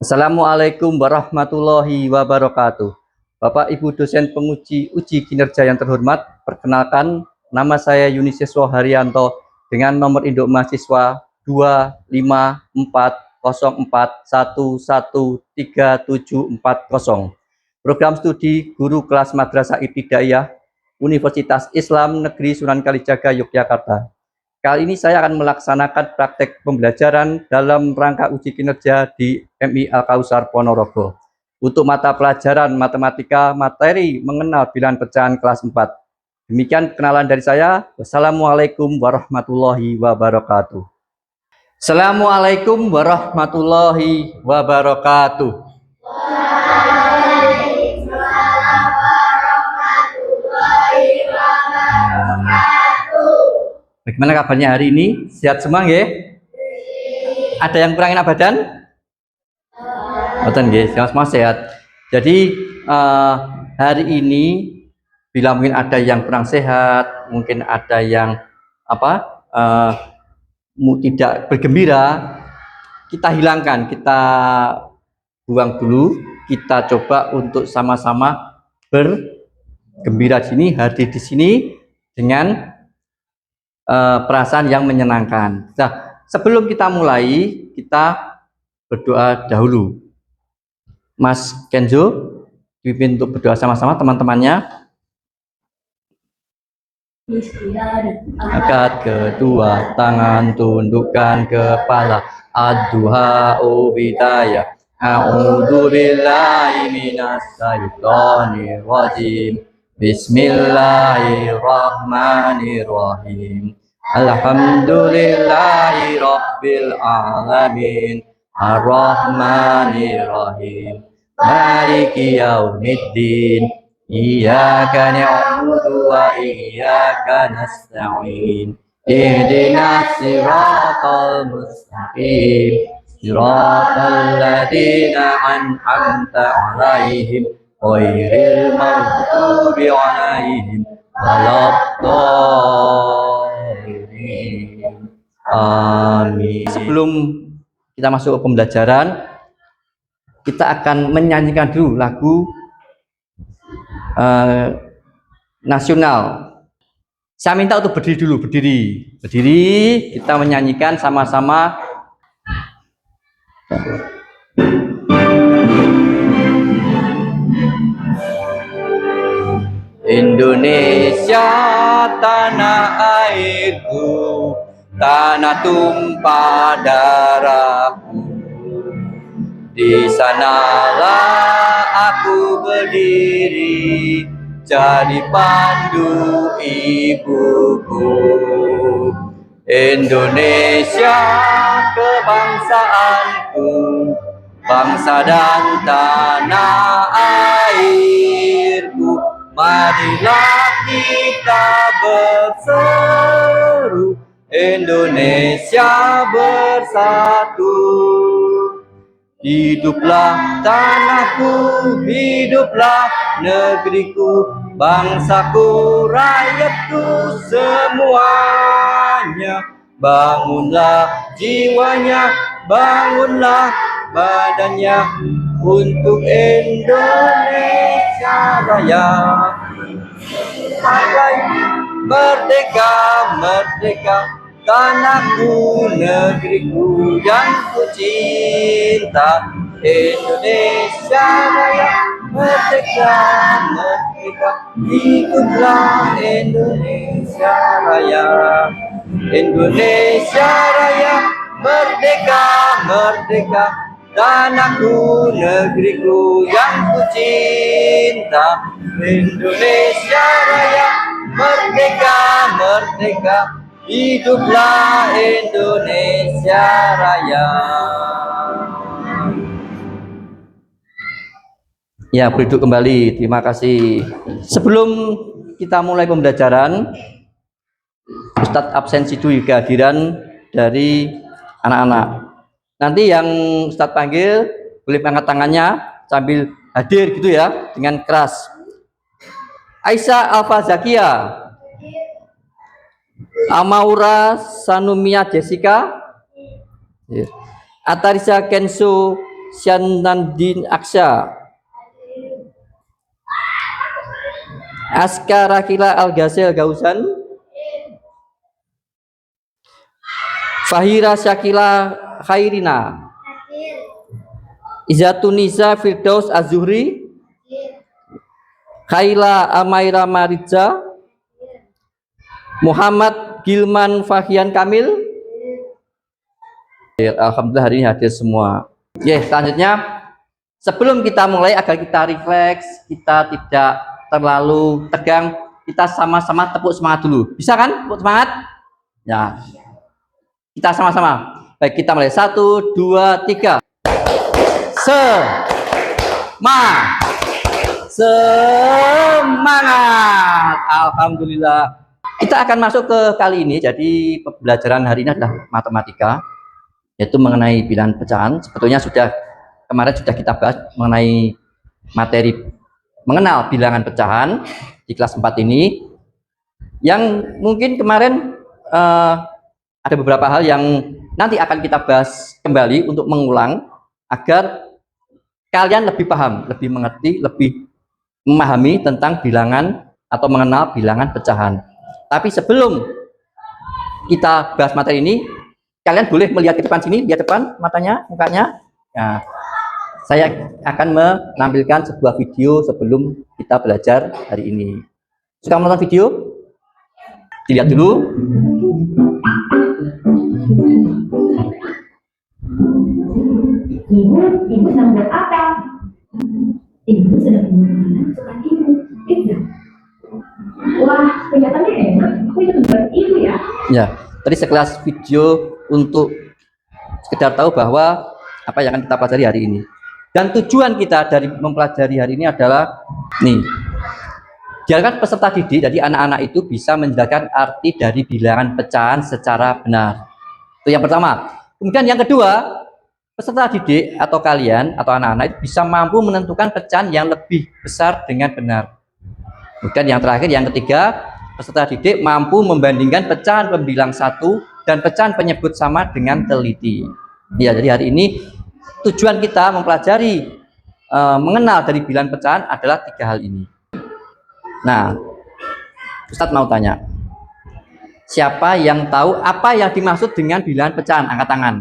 Assalamualaikum warahmatullahi wabarakatuh. Bapak Ibu dosen penguji uji kinerja yang terhormat, perkenalkan nama saya Yunisiswa Haryanto dengan nomor induk mahasiswa 25404113740. Program studi Guru Kelas Madrasah Ibtidaiyah Universitas Islam Negeri Sunan Kalijaga Yogyakarta. Kali ini saya akan melaksanakan praktek pembelajaran dalam rangka uji kinerja di MI Al-Kausar Ponorogo. Untuk mata pelajaran matematika materi mengenal bilangan pecahan kelas 4. Demikian kenalan dari saya. Wassalamualaikum warahmatullahi wabarakatuh. Assalamualaikum warahmatullahi wabarakatuh. Bagaimana kabarnya hari ini? Sehat semua nggih? Ada yang kurang enak badan? Betul nggih, semua sehat. Jadi hari ini bila mungkin ada yang kurang sehat, mungkin ada yang tidak bergembira, kita hilangkan, kita buang dulu, kita coba untuk sama-sama bergembira di sini, hadir di sini dengan perasaan yang menyenangkan. Nah, sebelum kita mulai, kita berdoa dahulu. Mas Kenzo, dipimpin untuk berdoa sama-sama teman-temannya. Angkat kedua tangan, tundukkan kepala. Ad-duha ubidayah. A'udzu billahi minas syaitonir rajim. Bismillahirrahmanirrahim. Alhamdulillahi rabbil alamin. Ar-Rahmanir-Rahim. Maliki yaumiddin. Iyyaka na'budu wa iyyaka nasta'in. Ihdinas siratal mustaqim. Siratal ladzina an'amta 'alaihim ghairil maghdubi 'alaihim waladdallin. Amin. Sebelum kita masuk ke pembelajaran, kita akan menyanyikan dulu lagu nasional. Saya minta untuk berdiri dulu, berdiri. Kita menyanyikan sama-sama. Indonesia tanah airku, tanah tumpah darahku. Di sanalah aku berdiri, jadi pandu ibuku. Indonesia kebangsaanku, bangsa dan tanah airku. Marilah kita berseru, Indonesia bersatu. Hiduplah tanahku, hiduplah negeriku, bangsaku, rakyatku semuanya. Bangunlah jiwanya, bangunlah badannya untuk Indonesia Raya. Merdeka, merdeka, tanahku, negeriku yang ku cinta. Indonesia Raya, merdeka, merdeka, hiduplah Indonesia Raya. Indonesia Raya, merdeka, merdeka, tanahku, negeriku yang ku cinta. Indonesia Raya, merdeka, merdeka, hiduplah Indonesia Raya. Ya, berduduk kembali. Terima kasih. Sebelum kita mulai pembelajaran, Ustadz absensi dulu kehadiran dari anak-anak. Nanti yang Ustadz panggil boleh angkat tangannya sambil hadir gitu ya, dengan keras. Aisyah Alfa Zakia, Amaura Sanumia Jessica, Atarisa Kensu Syanandin Aksya, Aska Rakila Al-Ghazel Gausan, Fahira Syakila Khairina, Izatunisa Firdaus Az-Zuhri, Khaila Amaira Mariza, Muhammad Gilman Fahian Kamil. Alhamdulillah hari ini hadir semua. Selanjutnya sebelum kita mulai, agar kita rileks, kita tidak terlalu tegang, kita sama-sama tepuk semangat dulu. Bisa kan? Tepuk semangat? Ya. Kita sama-sama. Baik, kita mulai. 1, 2, 3. Semangat. Alhamdulillah. Kita akan masuk ke kali ini. Jadi pembelajaran hari ini adalah matematika, yaitu mengenai bilangan pecahan. Sebetulnya kemarin sudah kita bahas mengenai materi mengenal bilangan pecahan di kelas 4 ini. Yang mungkin kemarin ada beberapa hal yang nanti akan kita bahas kembali untuk mengulang agar kalian lebih paham, lebih mengerti, lebih memahami tentang bilangan atau mengenal bilangan pecahan. Tapi sebelum kita bahas materi ini, kalian boleh melihat ke depan sini, lihat depan matanya, mukanya. Nah, saya akan menampilkan sebuah video sebelum kita belajar hari ini. Suka menonton video? Dilihat dulu. Ibu sedang buat apa? Ibu sedang membuat kesukaan ibu. Pizza. Wah, kelihatannya enak. Aku itu buat ibu ya. Ya, tadi sekelas video untuk sekedar tahu bahwa apa yang akan kita pelajari hari ini. Dan tujuan kita dari mempelajari hari ini adalah diharapkan peserta didik, jadi anak-anak itu bisa menjelaskan arti dari bilangan pecahan secara benar. Itu yang pertama. Kemudian yang kedua, peserta didik atau kalian atau anak-anak itu bisa mampu menentukan pecahan yang lebih besar dengan benar. Kemudian yang terakhir, yang ketiga, peserta didik mampu membandingkan pecahan pembilang satu dan pecahan penyebut sama dengan teliti. Ya, jadi hari ini tujuan kita mempelajari mengenal dari bilangan pecahan adalah 3 hal ini. Nah, Ustadz mau tanya, siapa yang tahu apa yang dimaksud dengan bilangan pecahan? Angkat tangan.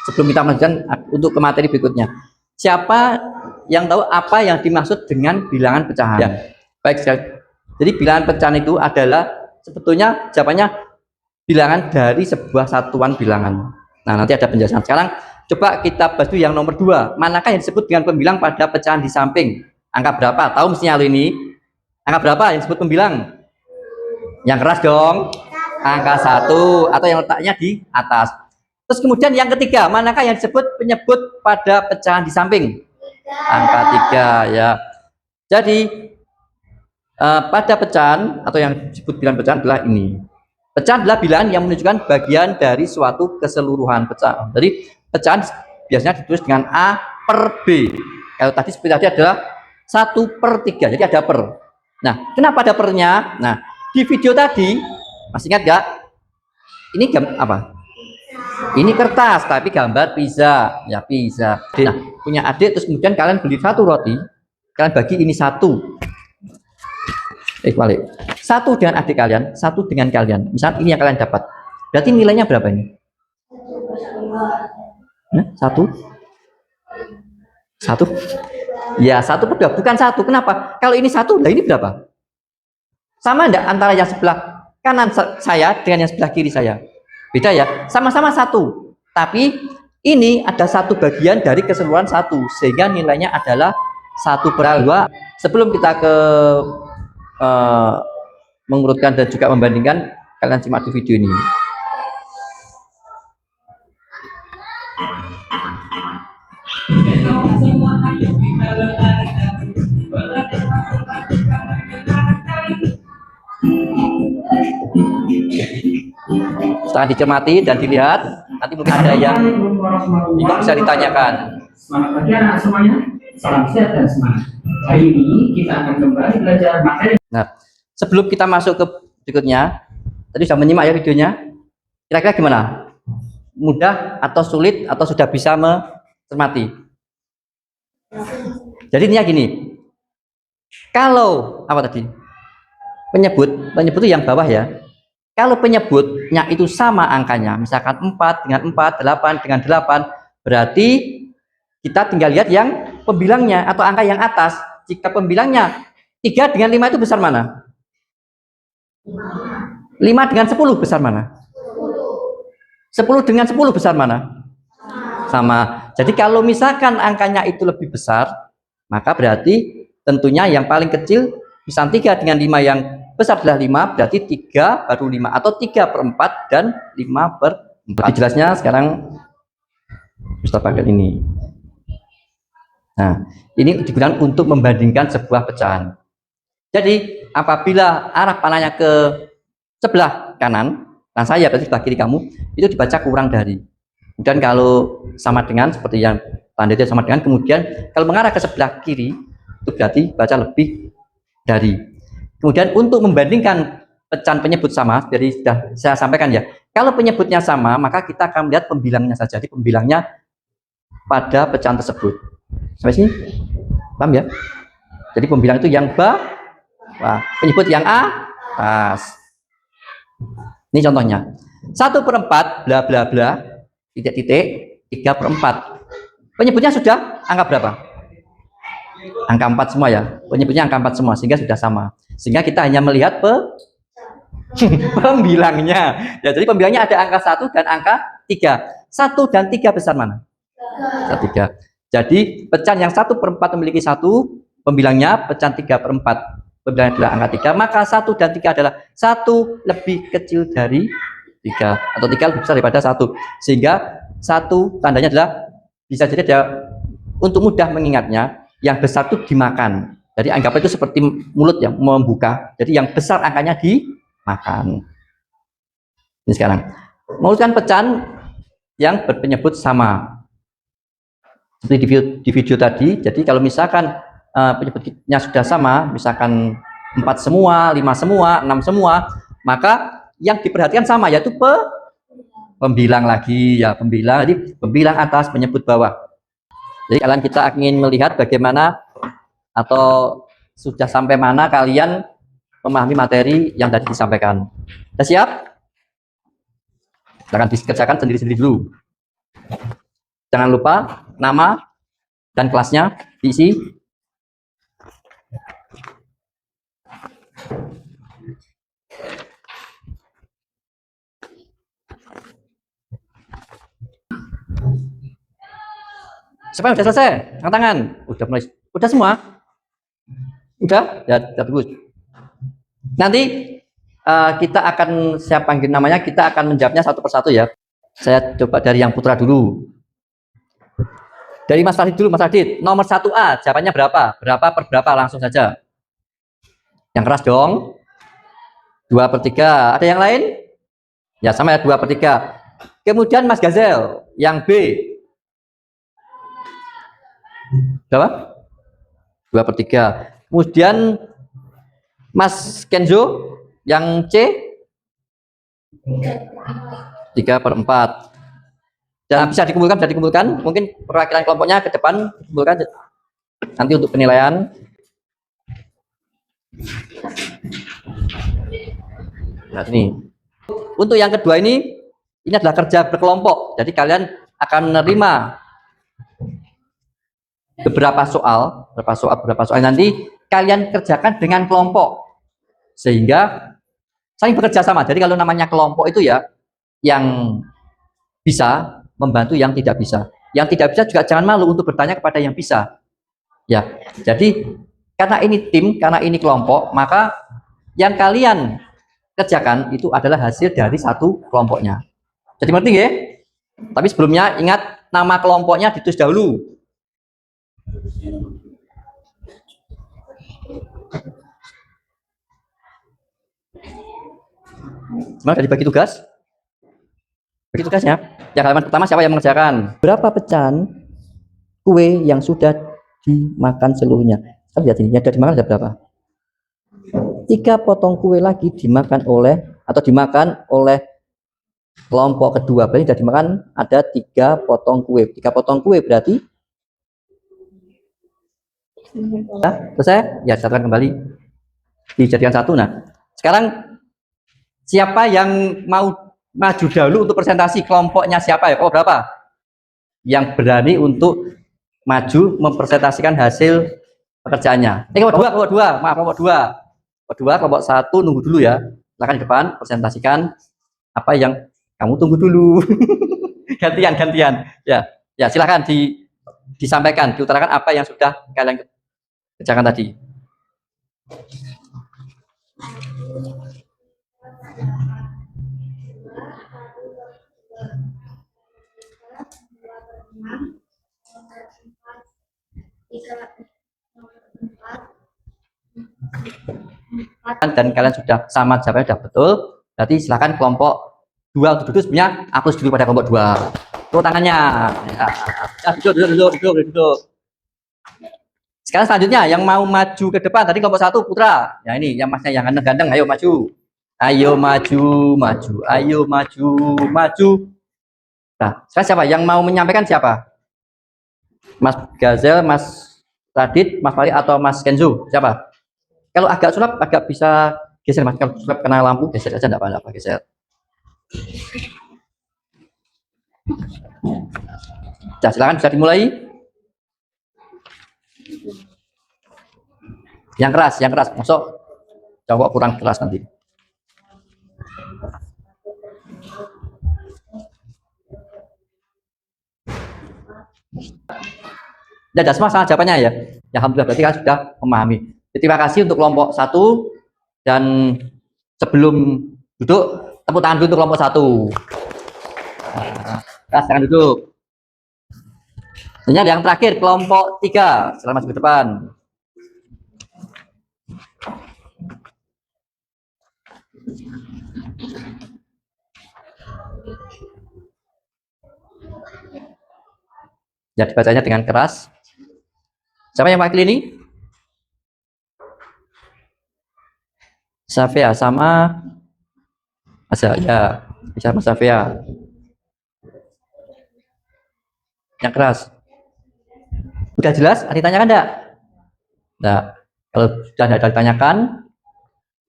Sebelum kita melanjutkan untuk ke materi berikutnya, siapa yang tahu apa yang dimaksud dengan bilangan pecahan? Ya, baik. Jadi bilangan pecahan itu adalah sebetulnya jawabannya bilangan dari sebuah satuan bilangan. Nah, nanti ada penjelasan. Sekarang coba kita bahas yang nomor 2. Manakah yang disebut dengan pembilang pada pecahan di samping? Angka berapa? Tahu mestinya hal ini? Angka berapa yang disebut pembilang? Yang keras dong. Angka 1 atau yang letaknya di atas. Terus kemudian yang ketiga, manakah yang disebut penyebut pada pecahan di samping? Angka 3 ya. Jadi pada pecahan atau yang disebut bilangan pecahan adalah ini. Pecahan adalah bilangan yang menunjukkan bagian dari suatu keseluruhan pecahan. Jadi pecahan biasanya ditulis dengan A per B. Kalau tadi seperti tadi adalah 1/3. Jadi ada per. Nah, kenapa ada pernya? Nah, di video tadi masih ingat gak? Ini apa? Ini kertas, tapi gambar pizza. Ya, pizza. Nah, punya adik, terus kemudian kalian beli 1 roti, kalian bagi ini 1. Balik. 1 dengan adik kalian, 1 dengan kalian. Misal ini yang kalian dapat. Berarti nilainya berapa ini? 1? Ya, 1/2, bukan 1. Kenapa? Kalau ini 1, nah ini berapa? Sama enggak antara yang sebelah kanan saya dengan yang sebelah kiri saya? Beda ya, sama-sama 1. Tapi ini ada 1 bagian dari keseluruhan 1, sehingga nilainya adalah 1/2. Sebelum kita ke mengurutkan dan juga membandingkan, kalian simak di video ini. Setelah dicermati dan dilihat, nanti mungkin ada yang bisa ditanyakan. Selamat pagi anak semuanya, salam sehat dan semangat. Hari ini kita akan kembali belajar materi. Nah, sebelum kita masuk ke berikutnya, tadi sudah menyimak ya videonya. Kira-kira gimana? Mudah atau sulit atau sudah bisa mencermati? Jadi intinya gini, kalau apa tadi? Penyebut itu yang bawah ya. Kalau penyebutnya itu sama angkanya, misalkan 4 dengan 4, 8 dengan 8, berarti kita tinggal lihat yang pembilangnya atau angka yang atas. Jika pembilangnya 3 dengan 5 itu besar mana? 5 dengan 10 besar mana? 10 dengan 10 besar mana? Sama. Jadi kalau misalkan angkanya itu lebih besar, maka berarti tentunya yang paling kecil, misal 3 dengan 5 yang besar adalah 5, berarti 3 baru 5, atau 3/4 dan 5/4. Jelasnya sekarang Ustaz pakai ini. Nah, ini digunakan untuk membandingkan sebuah pecahan. Jadi apabila arah panahnya ke sebelah kanan, nah saya berarti sebelah kiri kamu, itu dibaca kurang dari. Kemudian kalau sama dengan seperti yang tanda itu sama dengan, kemudian kalau mengarah ke sebelah kiri itu berarti baca lebih dari. Kemudian untuk membandingkan pecahan penyebut sama, jadi sudah saya sampaikan ya, kalau penyebutnya sama maka kita akan melihat pembilangnya saja. Jadi pembilangnya pada pecahan tersebut. Sampai sini paham ya? Jadi pembilang itu yang bawah, penyebut yang atas. Ini contohnya 1/4 bla bla bla titik 3/4. Penyebutnya sudah angka berapa? Angka 4 semua ya. Penyebutnya angka 4 semua, sehingga sudah sama. Sehingga kita hanya melihat pembilangnya. Ya, jadi pembilangnya ada angka 1 dan angka 3. 1 dan 3 besar mana? 3. Jadi pecahan yang 1/4 memiliki 1, pembilangnya pecahan 3/4. Pembilangnya adalah angka 3, maka 1 dan 3 adalah 1 lebih kecil dari 3, atau 3 lebih besar daripada 1. Sehingga 1 tandanya adalah, bisa jadi ada, untuk mudah mengingatnya, yang besar itu dimakan. Jadi anggap itu seperti mulut yang membuka. Jadi yang besar angkanya dimakan. Ini sekarang merumuskan pecahan yang berpenyebut sama. Seperti di video tadi. Jadi kalau misalkan penyebutnya sudah sama, misalkan 4 semua, 5 semua, 6 semua, maka yang diperhatikan sama, yaitu pembilang lagi ya, pembilang. Jadi pembilang atas, penyebut bawah. Jadi kalian, kita ingin melihat bagaimana atau sudah sampai mana kalian memahami materi yang tadi disampaikan. Sudah siap? Silahkan dikerjakan sendiri-sendiri dulu. Jangan lupa nama dan kelasnya diisi. Siapa yang udah selesai? Angkat tangan. Udah mulai. Udah semua? Udah? Ya, bagus. Nanti kita akan, saya panggil namanya, kita akan menjawabnya satu persatu ya. Saya coba dari yang putra dulu. Dari Mas Radit dulu, Mas Radit. Nomor 1A, jawabannya berapa? Berapa per berapa? Langsung saja. Yang keras dong. 2/3. Ada yang lain? Ya, sama ya, 2/3. Kemudian Mas Gazel, yang B. Berapa? 2/3. Kemudian Mas Kenzo, yang C. 3/4. Dan bisa dikumpulkan, mungkin perwakilan kelompoknya ke depan dikumpulkan nanti untuk penilaian. Nah, ini untuk yang kedua, ini adalah kerja berkelompok. Jadi kalian akan menerima beberapa soal nanti kalian kerjakan dengan kelompok sehingga saling bekerja sama. Jadi kalau namanya kelompok itu ya, yang bisa membantu yang tidak bisa. Yang tidak bisa juga jangan malu untuk bertanya kepada yang bisa. Ya, jadi karena ini tim, karena ini kelompok, maka yang kalian kerjakan itu adalah hasil dari satu kelompoknya. Jadi ngerti ya? Tapi sebelumnya ingat, nama kelompoknya ditulis dahulu. Gimana, dibagi tugas? Bagi tugasnya. Yang halaman pertama siapa yang mengerjakan? Berapa pecahan kue yang sudah dimakan seluruhnya? Kita lihat ini, yang sudah dimakan ada berapa? 3 potong kue lagi dimakan oleh kelompok kedua. Berarti sudah dimakan ada 3 potong kue. 3 potong kue berarti Nah, selesai? Ya, satukan kembali. Dijadikan satu. Nah, sekarang siapa yang mau maju dahulu untuk presentasi? Kelompoknya siapa ya? Kelompok berapa? Yang berani untuk maju mempresentasikan hasil pekerjaannya. Kelompok dua, maaf, kelompok dua. Kelompok satu nunggu dulu ya. Silakan di depan presentasikan apa yang kamu tunggu dulu. gantian. Ya, silakan disampaikan, diutarakan apa yang sudah kalian kerjakan tadi. Dan kalian sudah sama jawabnya sudah betul, berarti silakan kelompok 2 untuk duduk. Sebenarnya aku setuju pada kelompok 2. Tuh tangannya. Ya, duduk. Sekarang selanjutnya yang mau maju ke depan, tadi kelompok 1 Putra. Ya ini yang masnya yang ganteng, ayo maju. Ayo maju. Nah, sekarang siapa yang mau menyampaikan siapa? Mas Gazel, Mas Radit, Mas Fari atau Mas Kenzo? Siapa? Kalau agak sulap, agak bisa geser Mas. Kalau sulap kena lampu, geser aja, enggak apa-apa, geser. Nah, silakan bisa dimulai. Yang keras. Masuk. Coba kurang keras nanti. Sudah semua salah jawabannya ya. Ya, alhamdulillah berarti kan sudah memahami. Jadi, terima kasih untuk kelompok 1 dan sebelum duduk tepuk tangan dulu untuk kelompok 1. Nah, sekarang duduk. Ini yang terakhir kelompok 3. Silakan masuk ke depan. Ya, dibacanya dengan keras. Siapa yang wakil ini? Safia sama ya, bisa Mas Safia. Yang keras. Udah jelas? Ada ditanyakan enggak? Nah, kalau sudah ada ditanyakan,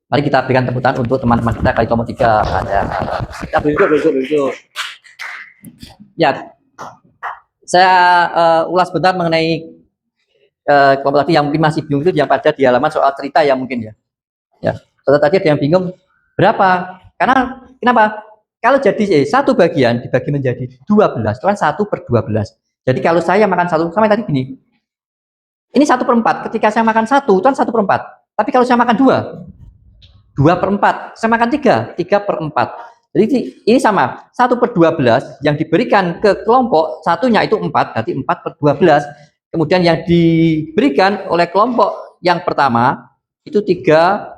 mari kita berikan tepuk tangan untuk teman-teman kita kali kelompok 3. Ada. Kita duduk. Ya, saya ulas bentar mengenai kelompok tadi yang mungkin masih bingung itu yang pada di halaman soal cerita ya mungkin ya. Ya, tadi ada yang bingung berapa? Karena kenapa? Kalau jadi satu bagian dibagi menjadi 12, itu kan 1/12. Jadi kalau saya makan satu, sama tadi gini. Ini 1/4. Ketika saya makan satu, itu kan 1/4. Tapi kalau saya makan 2/4. Saya makan 3/4. Jadi ini sama. 1/12 yang diberikan ke kelompok satunya itu 4, berarti 4/12. Kemudian yang diberikan oleh kelompok yang pertama itu 3,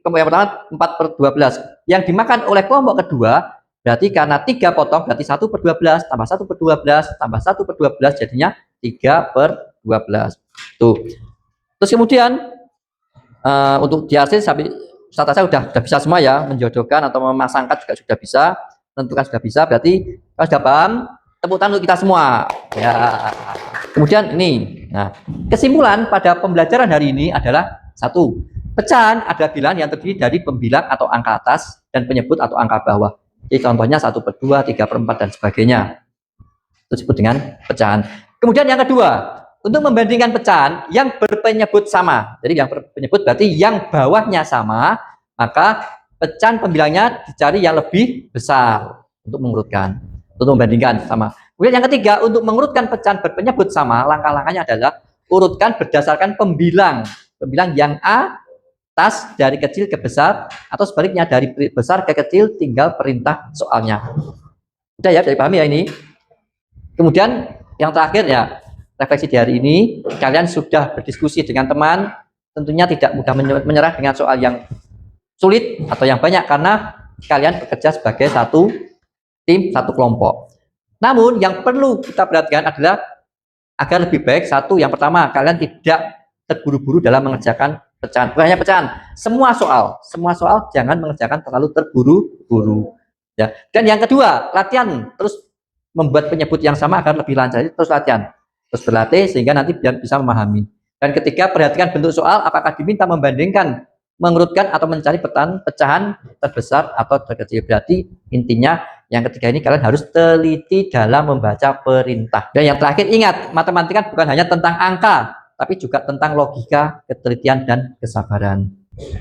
kelompok yang pertama 4/12. Yang dimakan oleh kelompok kedua berarti karena 3 potong berarti 1/12 tambah 1/12 tambah 1/12 jadinya 3/12. Tuh. Terus kemudian untuk diarsir sampai saya sudah bisa semua ya, menjodohkan atau memasangkan juga sudah bisa, tentukan sudah bisa, berarti kalau sudah paham, tepuk tangan untuk kita semua. Ya. Kemudian ini, nah kesimpulan pada pembelajaran hari ini adalah 1. Pecahan adalah bilangan yang terdiri dari pembilang atau angka atas dan penyebut atau angka bawah. Jadi contohnya 1/2, 3/4 dan sebagainya. Itu disebut dengan pecahan. Kemudian yang kedua, untuk membandingkan pecahan yang berpenyebut sama. Jadi yang berpenyebut berarti yang bawahnya sama, maka pecahan pembilangnya dicari yang lebih besar untuk mengurutkan, untuk membandingkan sama. Kemudian yang ketiga, untuk mengurutkan pecahan berpenyebut sama, langkah-langkahnya adalah urutkan berdasarkan pembilang. Pembilang yang atas dari kecil ke besar, atau sebaliknya dari besar ke kecil, tinggal perintah soalnya. Sudah ya, dipahami ya ini. Kemudian yang terakhir ya, refleksi di hari ini, kalian sudah berdiskusi dengan teman, tentunya tidak mudah menyerah dengan soal yang sulit atau yang banyak, karena kalian bekerja sebagai satu tim, satu kelompok. Namun yang perlu kita perhatikan adalah agar lebih baik, satu, yang pertama, kalian tidak terburu-buru dalam mengerjakan pecahan. Bukan hanya pecahan, semua soal jangan mengerjakan terlalu terburu-buru. Ya. Dan yang kedua, latihan terus membuat penyebut yang sama agar lebih lancar, terus latihan. Terus berlatih sehingga nanti bisa memahami. Dan ketiga, perhatikan bentuk soal, apakah diminta membandingkan, mengurutkan, atau mencari pecahan terbesar atau terkecil. Berarti intinya yang ketiga ini kalian harus teliti dalam membaca perintah. Dan yang terakhir, ingat, matematika bukan hanya tentang angka, tapi juga tentang logika, ketelitian, dan kesabaran.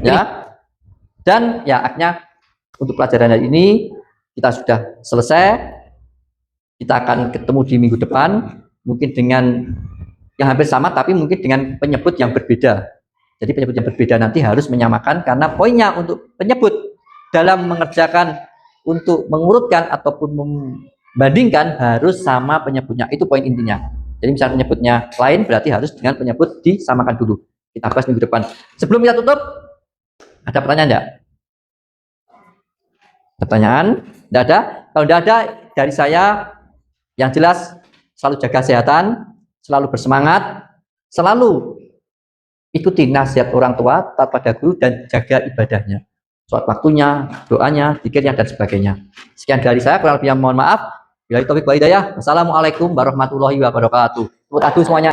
Ya. Dan ya, akhirnya untuk pelajaran hari ini kita sudah selesai. Kita akan ketemu di minggu depan, mungkin dengan yang hampir sama, tapi mungkin dengan penyebut yang berbeda. Jadi penyebut yang berbeda nanti harus menyamakan, karena poinnya untuk penyebut dalam mengerjakan untuk mengurutkan ataupun membandingkan harus sama penyebutnya. Itu poin intinya. Jadi misalnya penyebutnya lain, berarti harus dengan penyebut disamakan dulu. Kita bahas minggu depan. Sebelum kita tutup, ada pertanyaan enggak? Pertanyaan? Tidak ada? Kalau tidak ada, dari saya yang jelas selalu jaga kesehatan, selalu bersemangat, selalu ikuti nasihat orang tua, taat pada guru, dan jaga ibadahnya. Sholat waktunya, doanya, zikirnya, dan sebagainya. Sekian dari saya, kurang lebihnya mohon maaf. Bila taufik wa hidayah. Wassalamualaikum warahmatullahi wabarakatuh. Tepuk tangan semuanya.